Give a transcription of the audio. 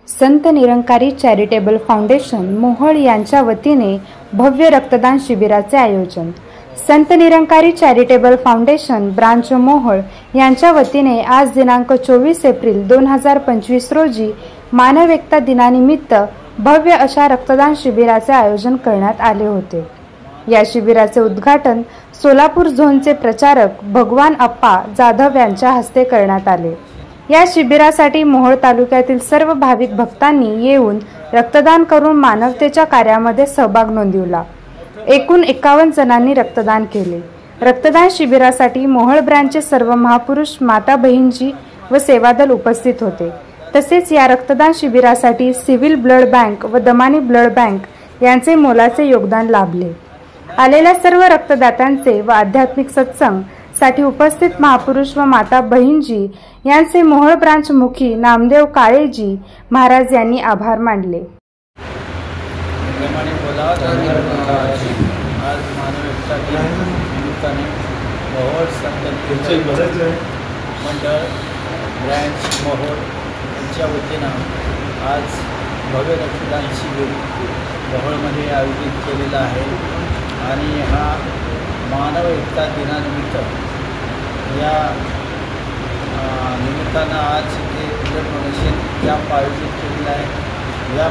Sant Nirankari charitable foundation Mohol यांच्या वतीने भव्य रक्तदान शिबिराचे आयोजन। Sant Nirankari charitable foundation branch Mohol यांच्या वतीने आज दिनांक 24 एप्रिल 2025 रोजी मानव एकता दिनानिमित्त भव्य अशा रक्तदान शिबिराचे आयोजन करण्यात आले होते। या शिबिराचे उद्घाटन सोलापूर झोनचे प्रचारक भगवान अप्पा जाधव यांच्या हस्ते करण्यात आले। या शिबिरासाठी मोहोळ तालुक्यातील सर्व भाविक भक्तांनी येऊन रक्तदान करून मानवतेच्या कार्यामध्ये सहभाग नोंदवला। एकूण 51 जणांनी रक्तदान केले। रक्तदान शिबिरासाठी मोहोळ ब्रँचचे सर्व महापुरुष माता बहिणजी व सेवादल उपस्थित होते। तसेच या रक्तदान शिबिरासाठी सिव्हिल ब्लड बँक व दमानी ब्लड बँक यांचे मोलाचे योगदान लाभले। आलेल्या सर्व रक्तदात्यांचे व आध्यात्मिक सत्संग साठी उपस्थित महापुरुष व माता बहिणजी यांचे मोहोळ ब्रांच मुखी नामदेव काळेजी महाराज यांनी आभार मानले। आज मानव एकता निमित्ताने मोहोळ संत मंडळ ब्रँच मोहोळ यांच्या वतीनं आज भव्य रक्तदान शिबिर मोहोळमध्ये आयोजित केलेला आहे आणि हा मानव एकता दिनानिमित्त या निमित्तानं आज इथे ब्लड डोनेशन कॅम्प आयोजित केलेला आहे। या